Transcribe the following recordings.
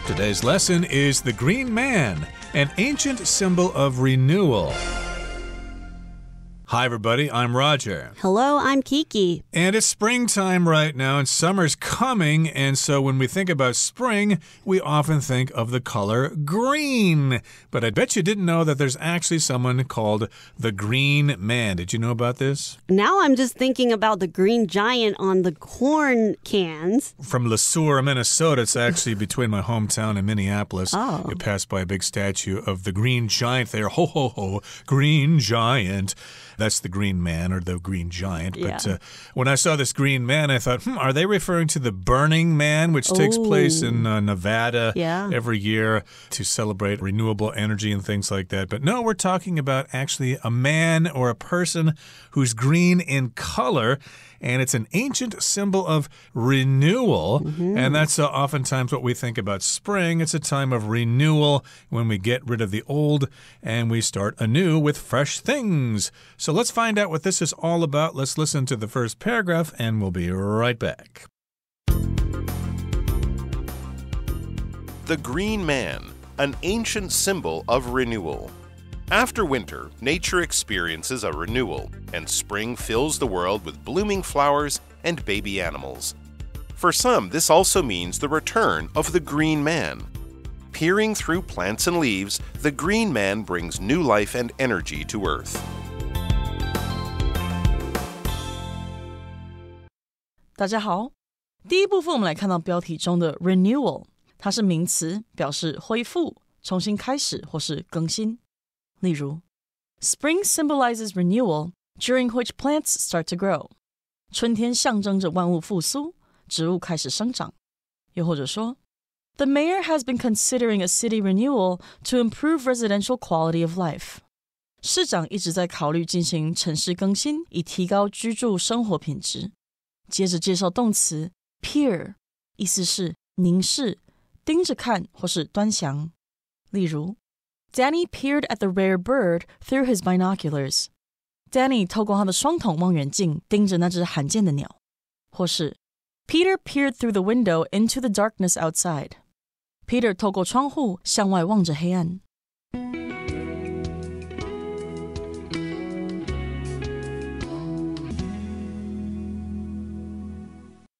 Today's lesson is the Green Man, an ancient symbol of renewal. Hi, everybody. I'm Roger. Hello, I'm Kiki. And it's springtime right now, and summer's coming. And so when we think about spring, we often think of the color green. But I bet you didn't know that there's actually someone called the Green Man. Did you know about this? Now I'm just thinking about the green giant on the corn cans. From Le Sueur, Minnesota. It's actually between my hometown and Minneapolis. Oh. You pass by a big statue of the Green Giant there. Ho, ho, ho. Green Giant. That's the Green Man or the Green Giant. But when I saw this Green Man, I thought, are they referring to the Burning Man, which takes place in Nevada every year to celebrate renewable energy and things like that? But no, we're talking about actually a man or a person who's green in color. And it's an ancient symbol of renewal. And that's oftentimes what we think about spring. It's a time of renewal when we get rid of the old and we start anew with fresh things. So let's find out what this is all about. Let's listen to the first paragraph and we'll be right back. The Green Man, an ancient symbol of renewal. After winter, nature experiences a renewal, and spring fills the world with blooming flowers and baby animals. For some, this also means the return of the Green Man. Peering through plants and leaves, the Green Man brings new life and energy to Earth. 大家好，第一部分我们来看到标题中的 renewal， 它是名词，表示恢复、重新开始或是更新。例如 Spring symbolizes renewal, during which plants start to grow. 春天象征着万物复苏，植物开始生长。又或者说 The mayor has been considering a city renewal to improve residential quality of life. 市长一直在考虑进行城市更新，以提高居住生活品质。接着介绍动词 peer， 意思是凝视、盯着看或是端详。例如Danny peered at the rare bird through his binoculars. Danny 透过他的双筒望远镜盯着那只罕见的鸟。或是 Peter peered through the window into the darkness outside. Peter 透过窗户向外望着黑暗。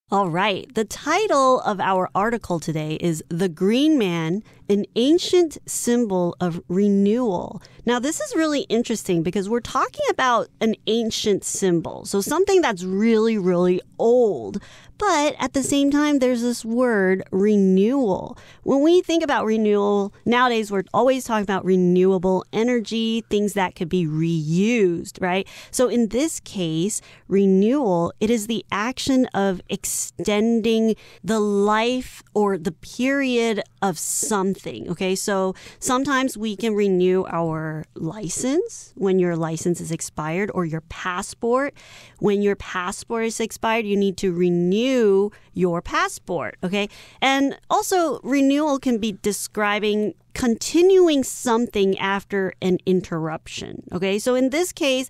All right, the title of our article today is The Green Man, an Ancient Symbol of Renewal. Now, this is really interesting because we're talking about an ancient symbol, so something that's really, really old. But at the same time, there's this word, renewal. When we think about renewal, nowadays we're always talking about renewable energy, things that could be reused, right? So in this case, renewal, it is the action of extending the life or the period of something, okay? So sometimes we can renew our license when your license is expired, or your passport. When your passport is expired, you need to renew your passport, okay? And also, renewal can be describing continuing something after an interruption, okay? So in this case,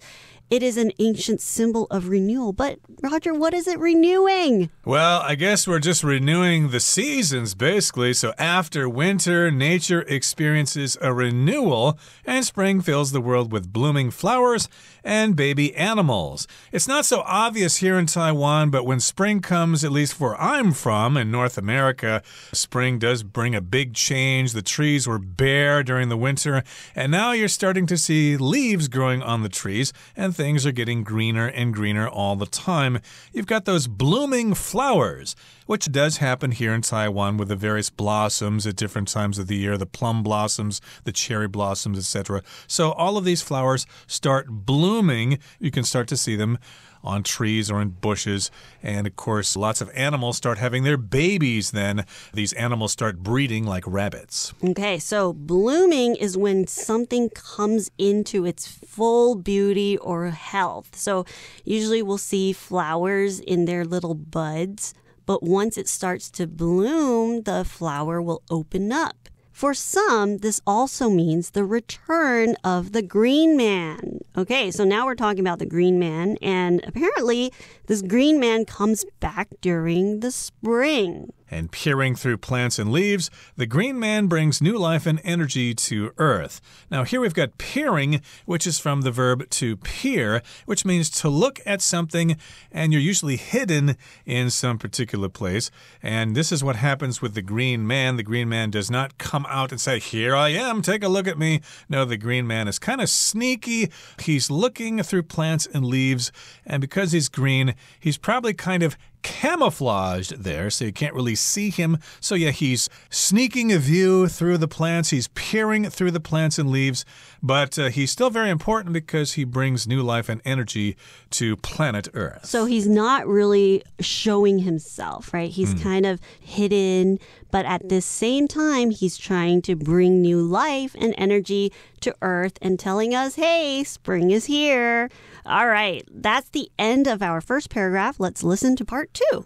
it is an ancient symbol of renewal. But, Roger, what is it renewing? Well, I guess we're just renewing the seasons, basically. So after winter, nature experiences a renewal, and spring fills the world with blooming flowers and baby animals. It's not so obvious here in Taiwan, but when spring comes, at least where I'm from, in North America, spring does bring a big change. The trees were bare during the winter, and now you're starting to see leaves growing on the trees, and things are getting greener and greener all the time. You've got those blooming flowers, which does happen here in Taiwan with the various blossoms at different times of the year, the plum blossoms, the cherry blossoms, etc. So all of these flowers start blooming. You can start to see them on trees or in bushes. And of course, lots of animals start having their babies then. These animals start breeding like rabbits. Okay, so blooming is when something comes into its full beauty or health. So usually we'll see flowers in their little buds, but once it starts to bloom, the flower will open up. For some, this also means the return of the Green Man. Okay, so now we're talking about the Green Man, and apparently this Green Man comes back during the spring. And peering through plants and leaves, the green man brings new life and energy to Earth. Now, here we've got peering, which is from the verb to peer, which means to look at something, and you're usually hidden in some particular place. And this is what happens with the green man. The green man does not come out and say, "Here I am, take a look at me." No, the green man is kind of sneaky. He's looking through plants and leaves, and because he's green, he's probably kind of camouflaged there, so you can't really see him. So yeah, he's sneaking a view through the plants. He's peering through the plants and leaves, but he's still very important because he brings new life and energy to planet Earth. So he's not really showing himself, right? He's kind of hidden, but at the same time, he's trying to bring new life and energy to Earth and telling us, hey, spring is here. All right, that's the end of our first paragraph. Let's listen to part 2.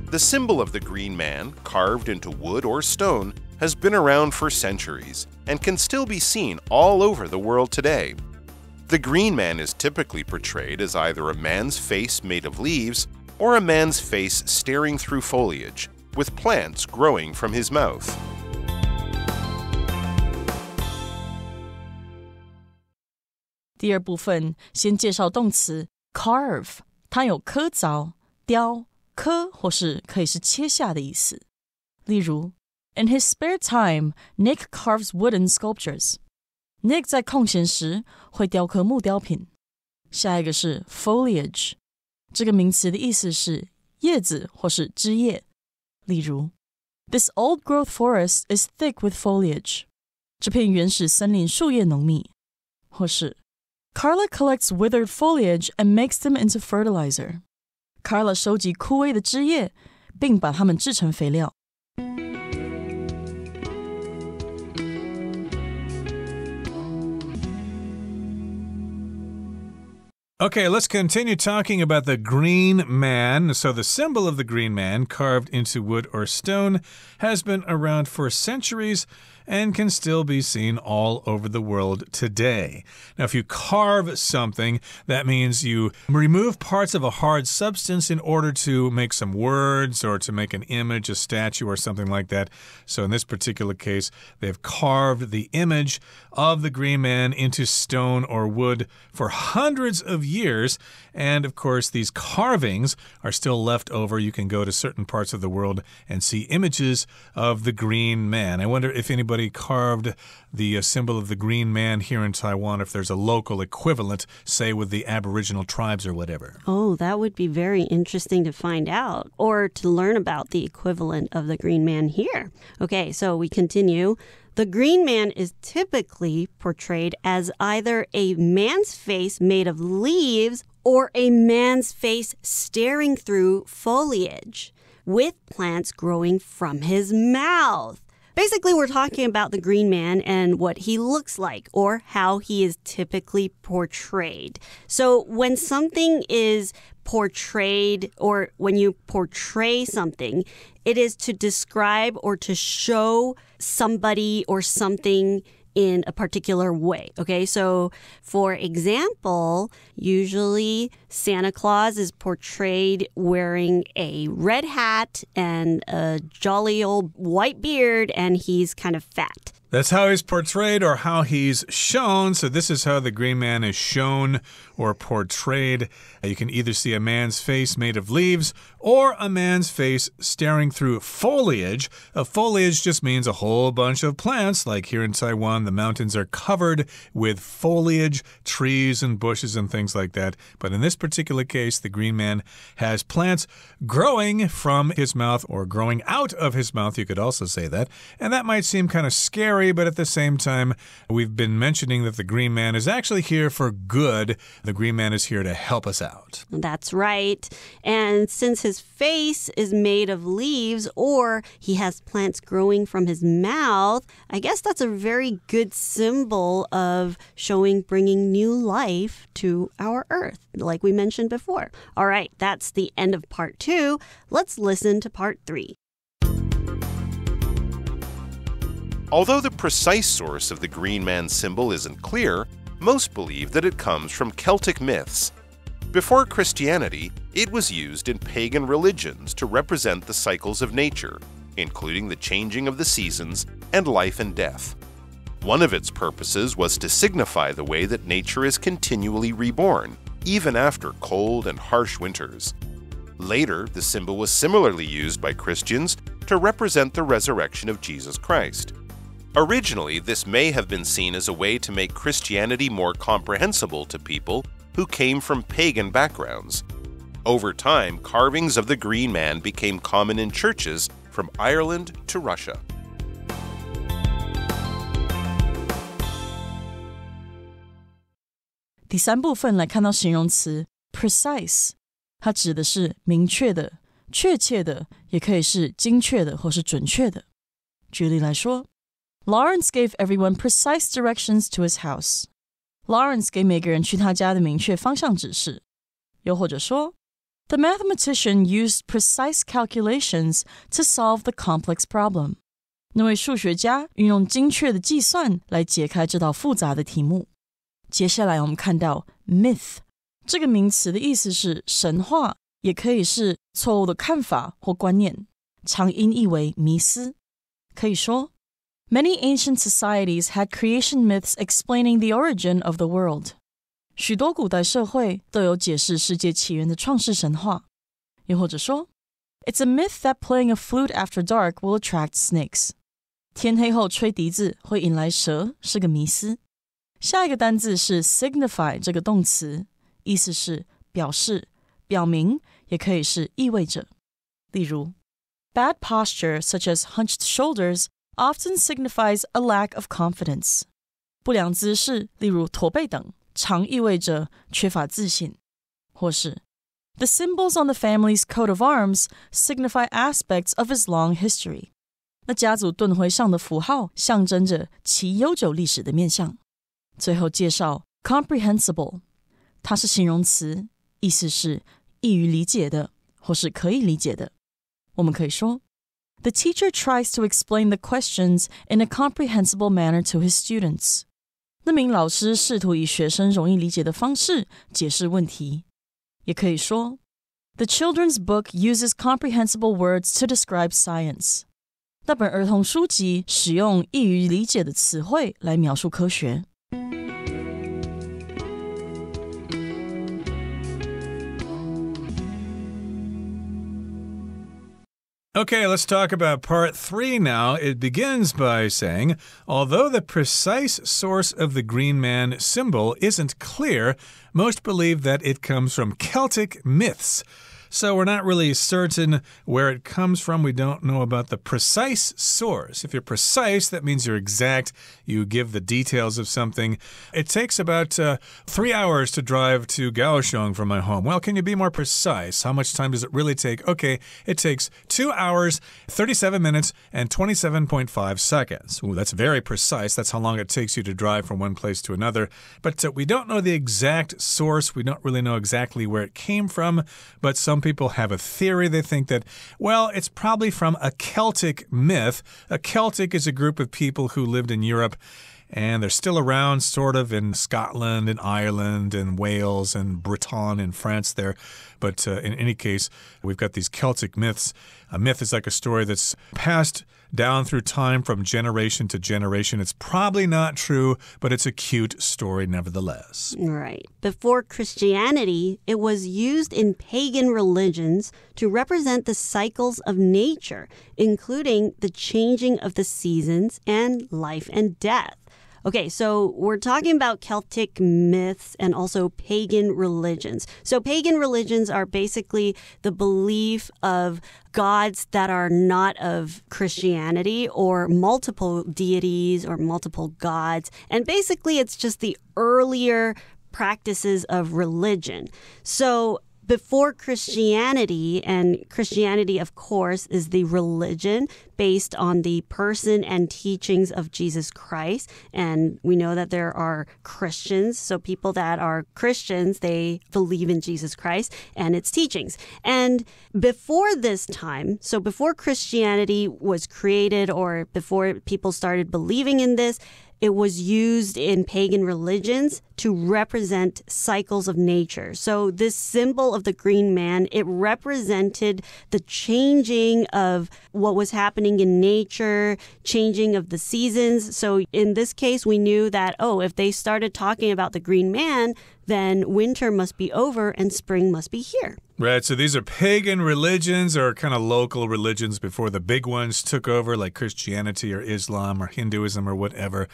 The symbol of the green man, carved into wood or stone, has been around for centuries and can still be seen all over the world today. The green man is typically portrayed as either a man's face made of leaves or a man's face staring through foliage, with plants growing from his mouth. 第二部分先介绍动词 carve， 它有刻凿、雕、刻或是可以是切下的意思。例如 In his spare time, Nick carves wooden sculptures. Nick 在空闲时会雕刻木雕品。下一个是 foliage， 这个名词的意思是叶子或是枝叶。例如 This old growth forest is thick with foliage. 这片原始森林树叶浓密。或是Carla collects withered foliage and makes them into fertilizer. Carla 收集枯萎的枝叶，并把它们制成肥料。Okay, let's continue talking about the green man. So the symbol of the green man, carved into wood or stone, has been around for centuries and can still be seen all over the world today. Now, if you carve something, that means you remove parts of a hard substance in order to make some words or to make an image, a statue, or something like that. So in this particular case, they've carved the image of the green man into stone or wood for hundreds of years. And of course, these carvings are still left over. You can go to certain parts of the world and see images of the green man. I wonder if anybody carved the symbol of the green man here in Taiwan, if there's a local equivalent, say with the Aboriginal tribes or whatever. Oh, that would be very interesting to find out or to learn about the equivalent of the green man here. Okay, so we continue. The green man is typically portrayed as either a man's face made of leaves or a man's face staring through foliage, with plants growing from his mouth. Basically, we're talking about the green man and what he looks like or how he is typically portrayed. So when something is portrayed or when you portray something, it is to describe or to show somebody or something in a particular way. Okay, so for example, usually Santa Claus is portrayed wearing a red hat and a jolly old white beard, and he's kind of fat. That's how he's portrayed or how he's shown. So this is how the green man is shown or portrayed. You can either see a man's face made of leaves or a man's face staring through foliage. Foliage just means a whole bunch of plants. Like here in Taiwan, the mountains are covered with foliage, trees and bushes and things like that. But in this particular case, the green man has plants growing from his mouth or growing out of his mouth. You could also say that. And that might seem kind of scary, but at the same time, we've been mentioning that the green man is actually here for good. The green man is here to help us out. That's right. And since his face is made of leaves or he has plants growing from his mouth, I guess that's a very good symbol of bringing new life to our earth, like we mentioned before. All right, that's the end of part 2. Let's listen to part 3. Although the precise source of the green man symbol isn't clear, most believe that it comes from Celtic myths. Before Christianity, it was used in pagan religions to represent the cycles of nature, including the changing of the seasons and life and death. One of its purposes was to signify the way that nature is continually reborn, even after cold and harsh winters. Later, the symbol was similarly used by Christians to represent the resurrection of Jesus Christ. Originally, this may have been seen as a way to make Christianity more comprehensible to people who came from pagan backgrounds. Over time, carvings of the green man became common in churches from Ireland to Russia. 第三部分来看到形容词 precise， 它指的是明确的、确切的，也可以是精确的或是准确的。举例来说 Lawrence gave everyone precise directions to his house. Lawrence 给每个人去他家的明确方向指示。又或者说 The mathematician used precise calculations to solve the complex problem. 那位数学家运用精确的计算来解开这道复杂的题目。接下来我们看到 myth 这个名词的意思是神话，也可以是错误的看法或观念，常音译为迷思。可以说 Many ancient societies had creation myths explaining the origin of the world. 许多古代社会都有解释世界起源的创世神话。又或者说 It's a myth that playing a flute after dark will attract snakes. 天黑后吹笛子会引来蛇，是个迷思。下一个单字是 signify 这个动词，意思是表示、表明，也可以是意味着。例如 Bad posture such as hunched shoulders often signifies a lack of confidence. 不良姿势，例如驼背等，常意味着缺乏自信。或是 The symbols on the family's coat of arms signify aspects of its long history. 那家族盾徽上的符号象征着其悠久历史的面向。最后介绍 comprehensible， 它是形容词，意思是易于理解的，或是可以理解的。我们可以说 The teacher tries to explain the questions in a comprehensible manner to his students. 那名老师试图以学生容易理解的方式解释问题。也可以说 The children's book uses comprehensible words to describe science. 那本儿童书籍使用易于理解的词汇来描述科学。Okay, let's talk about part 3 now. It begins by saying, although the precise source of the green man symbol isn't clear, most believe that it comes from Celtic myths. So we're not really certain where it comes from. We don't know about the precise source. If you're precise, that means you're exact. You give the details of something. It takes about 3 hours to drive to Kaohsiung from my home. Well, can you be more precise? How much time does it really take? Okay, it takes 2 hours, 37 minutes, and 27.5 seconds. Ooh, that's very precise. That's how long it takes you to drive from one place to another. But we don't know the exact source. We don't really know exactly where it came from, but some people have a theory. They think that, well, it's probably from a Celtic myth. A Celtic is a group of people who lived in Europe, and they're still around sort of in Scotland and Ireland and Wales and Britain and France there. But in any case, we've got these Celtic myths. A myth is like a story that's passed down through time from generation to generation. It's probably not true, but it's a cute story nevertheless. Right. Before Christianity, it was used in pagan religions to represent the cycles of nature, including the changing of the seasons and life and death. Okay, so we're talking about Celtic myths and also pagan religions. So pagan religions are basically the belief of gods that are not of Christianity or multiple deities or multiple gods. And basically it's just the earlier practices of religion. So before Christianity, and Christianity, of course, is the religion based on the person and teachings of Jesus Christ. And we know that there are Christians. So people that are Christians, they believe in Jesus Christ and its teachings. And before this time, so before Christianity was created or before people started believing in this, it was used in pagan religions to represent cycles of nature. So this symbol of the green man, it represented the changing of what was happening in nature, changing of the seasons. So in this case, we knew that, if they started talking about the green man, then winter must be over and spring must be here. Right, so these are pagan religions or kind of local religions before the big ones took over, like Christianity or Islam or Hinduism or whatever.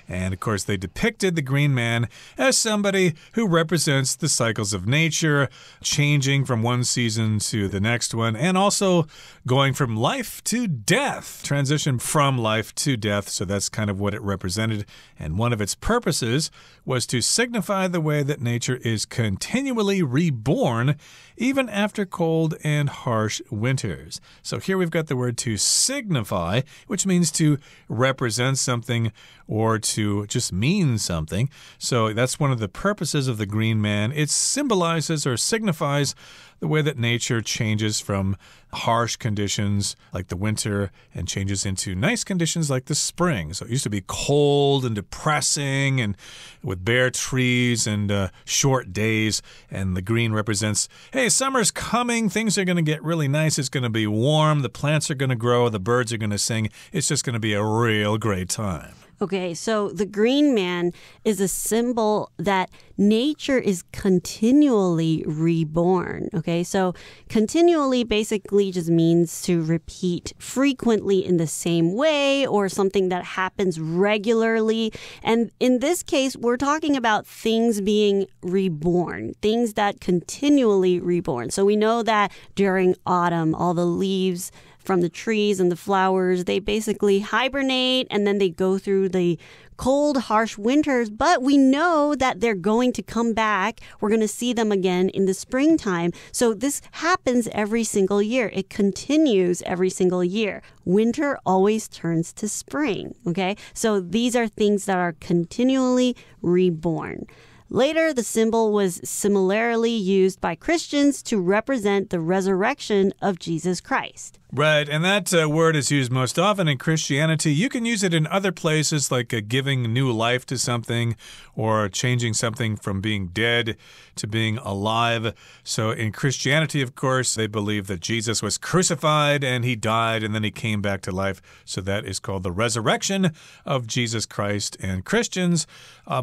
And, of course, they depicted the green man as somebody who represents the cycles of nature, changing from one season to the next one, and also going from life to death, transition from life to death. So that's kind of what it represented. And one of its purposes was to signify the way that nature is continually reborn, even after cold and harsh winters. So here we've got the word to signify, which means to represent something or to just mean something. So that's one of the purposes of the green man. It symbolizes or signifies the way that nature changes from harsh conditions like the winter and changes into nice conditions like the spring. So it used to be cold and depressing and with bare trees and short days. And the green represents, hey, summer's coming. Things are going to get really nice. It's going to be warm. The plants are going to grow. The birds are going to sing. It's just going to be a real great time. Okay, so the green man is a symbol that nature is continually reborn. Okay, so continually basically just means to repeat frequently in the same way or something that happens regularly. And in this case, we're talking about things being reborn, things that continually reborn. So we know that during autumn, all the leaves from the trees and the flowers, they basically hibernate and then they go through the cold, harsh winters, but we know that they're going to come back. We're going to see them again in the springtime. So this happens every single year. It continues every single year. Winter always turns to spring, okay? So these are things that are continually reborn. Later, the symbol was similarly used by Christians to represent the resurrection of Jesus Christ. Right, and that word is used most often in Christianity. You can use it in other places like giving new life to something or changing something from being dead to being alive. So in Christianity, of course, they believe that Jesus was crucified and he died and then he came back to life. So that is called the resurrection of Jesus Christ. And Christians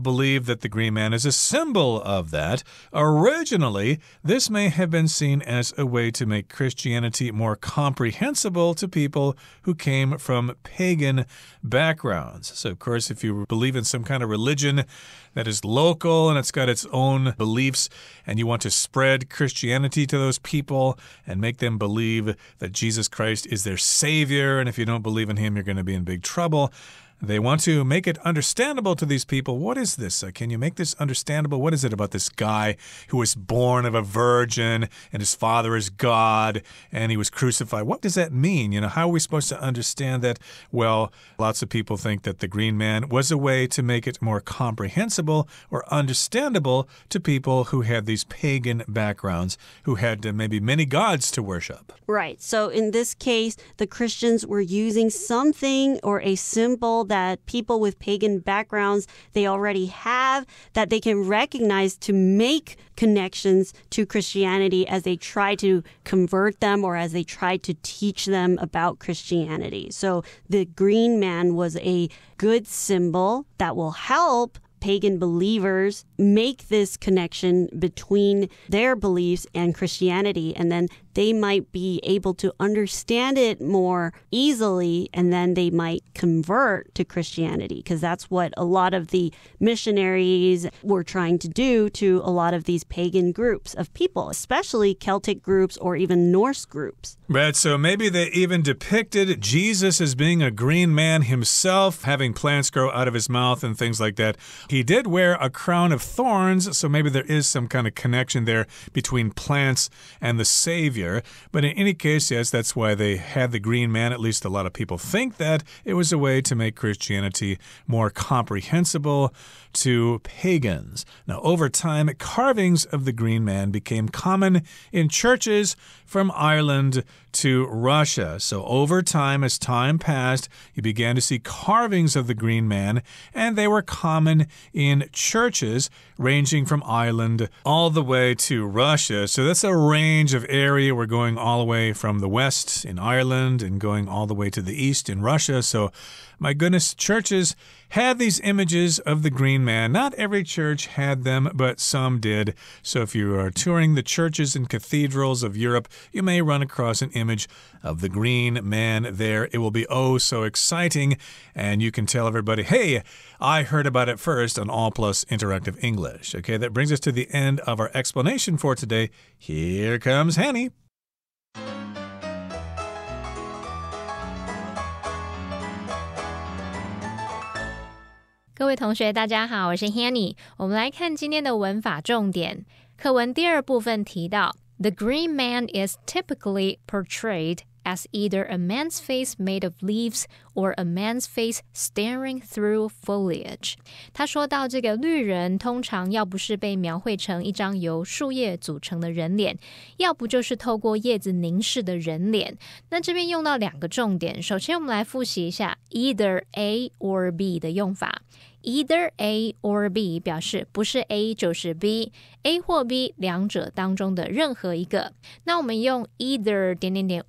believe that the green man is a symbol of that. Originally, this may have been seen as a way to make Christianity more comprehensible to people who came from pagan backgrounds. So, of course, if you believe in some kind of religion that is local and it's got its own beliefs and you want to spread Christianity to those people and make them believe that Jesus Christ is their savior, and if you don't believe in him, you're going to be in big trouble. They want to make it understandable to these people. What is this? Can you make this understandable? What is it about this guy who was born of a virgin and his father is God and he was crucified? What does that mean? How are we supposed to understand that? Well, lots of people think that the green man was a way to make it more comprehensible or understandable to people who had these pagan backgrounds, who had maybe many gods to worship. Right. So in this case, the Christians were using something or a symbol that people with pagan backgrounds, they already have, that they can recognize to make connections to Christianity as they try to convert them or as they try to teach them about Christianity. So the green man was a good symbol that will help pagan believers make this connection between their beliefs and Christianity, and then they might be able to understand it more easily, and then they might convert to Christianity, because that's what a lot of the missionaries were trying to do to a lot of these pagan groups of people, especially Celtic groups or even Norse groups. Right, so maybe they even depicted Jesus as being a green man himself, having plants grow out of his mouth and things like that. He did wear a crown of thorns, so maybe there is some kind of connection there between plants and the Savior. either. But in any case, yes, that's why they had the green man. At least a lot of people think that it was a way to make Christianity more comprehensible to pagans. Now, over time, carvings of the green man became common in churches from Ireland to Russia. So over time, as time passed, you began to see carvings of the green man, and they were common in churches ranging from Ireland all the way to Russia. So that's a range of area. We're going all the way from the west in Ireland and going all the way to the east in Russia. So my goodness, churches had these images of the green man. Not every church had them, but some did. So if you are touring the churches and cathedrals of Europe, you may run across an image of the green man there. It will be oh so exciting, and you can tell everybody, hey, I heard about it first on All+ Interactive English. Okay, that brings us to the end of our explanation for today. Here comes Hanny. 各位同学大家好，我是 Hanny。 我们来看今天的文法重点。课文第二部分提到 The green man is typically portrayed as either a man's face made of leaves or a man's face staring through foliage. 他说到这个绿人通常要不是被描绘成一张由树叶组成的人脸，要不就是透过叶子凝视的人脸。那这边用到两个重点，首先我们来复习一下 either A or B 的用法。Either A or B 表示不是 A 就是 B，A 或 B 两者当中的任何一个。那我们用 either ...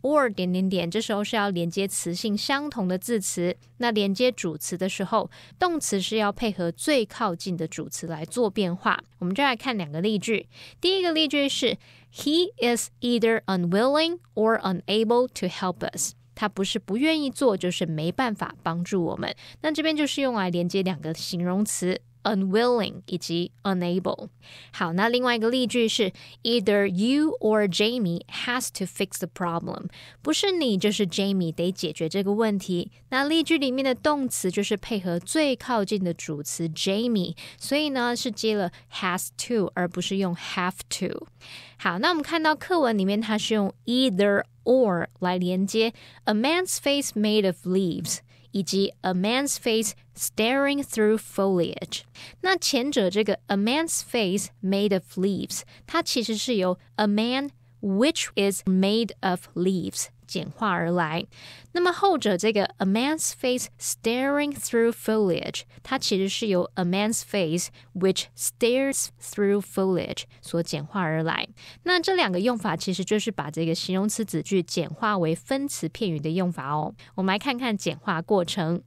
or ... 这时候是要连接词性相同的字词。那连接主词的时候，动词是要配合最靠近的主词来做变化。我们就来看两个例句。第一个例句是 He is either unwilling or unable to help us。他不是不愿意做，就是没办法帮助我们。那这边就是用来连接两个形容词 unwilling 以及 unable。 好，那另外一个例句是 Either you or Jamie has to fix the problem。 不是你就是 Jamie 得解决这个问题。那例句里面的动词就是配合最靠近的主词 Jamie， 所以呢是接了 has to 而不是用 have to。 好，那我们看到课文里面它是用 either or 来连接 a man's face made of leaves 以及 a man's face staring through foliage。 那前者这个 a man's face made of leaves 它其实是由 a man which is made of leaves简化而来。那么后者这个 a man's face staring through foliage 它其实是由 a man's face which stares through foliage 所简化而来。那这两个用法其实就是把这个形容词子句简化为分词片语的用法哦。我们来看看简化过程。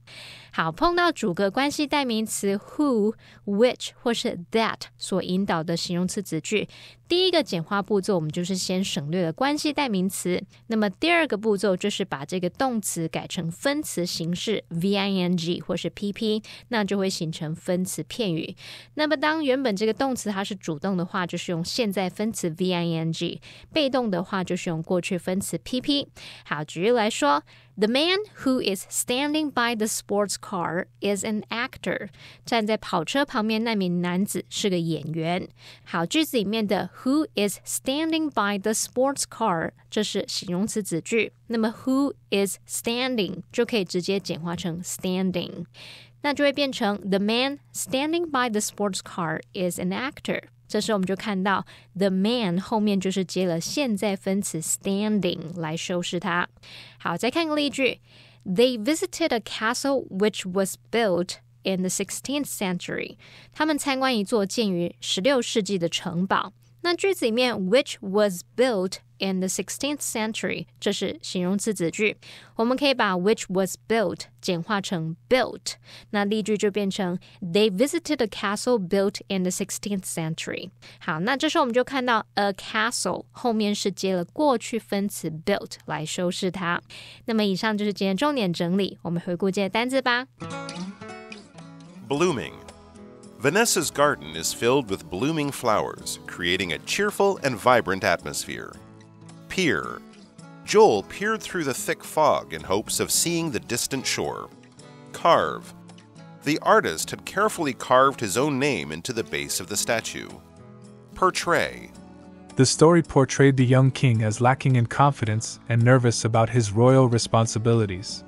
好，碰到主格关系代名词 who, which 或是 that 所引导的形容词子句，第一个简化步骤我们就是先省略了关系代名词。那么第二个步骤就是把这个动词改成分词形式 VING 或是 PP， 那就会形成分词片语。那么当原本这个动词它是主动的话，就是用现在分词 VING， 被动的话就是用过去分词 PP。 好，举例来说The man who is standing by the sports car is an actor. 站在跑车旁边那名男子是个演员。好，句子里面的 who is standing by the sports car 这是形容词子句，那么 who is standing 就可以直接简化成 standing， 那就会变成 The man standing by the sports car is an actor。这时候我们就看到 the man 后面就是接了现在分词 standing 来修饰它。好，再看个例句 They visited a castle which was built in the 16th century. 他们参观一座建于16世纪的城堡。那句子里面 which was built in the 16th century 这是形容词子句，我们可以把 which was built 简化成 built， 那例句就变成 They visited a castle built in the 16th century。 好，那这时候我们就看到 a castle 后面是接了过去分词 built 来修饰它。那么以上就是今天重点整理，我们回顾这些单字吧。 Blooming. Vanessa's garden is filled with blooming flowers, creating a cheerful and vibrant atmosphere. Peer. Joel peered through the thick fog in hopes of seeing the distant shore. Carve. The artist had carefully carved his own name into the base of the statue. Portray. The story portrayed the young king as lacking in confidence and nervous about his royal responsibilities.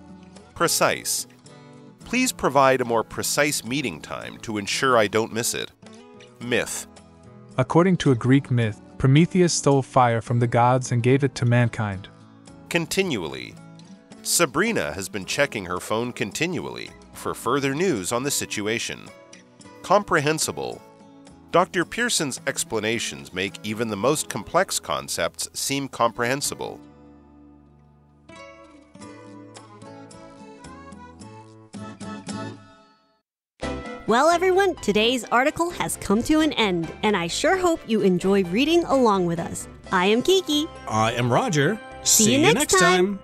Precise. Please provide a more precise meeting time to ensure I don't miss it. Myth. According to a Greek myth, Prometheus stole fire from the gods and gave it to mankind. Continually. Sabrina has been checking her phone continually for further news on the situation. Comprehensible. Dr. Pearson's explanations make even the most complex concepts seem comprehensible. Well, everyone, today's article has come to an end, and I sure hope you enjoy reading along with us. I am Kiki. I am Roger. See you next time.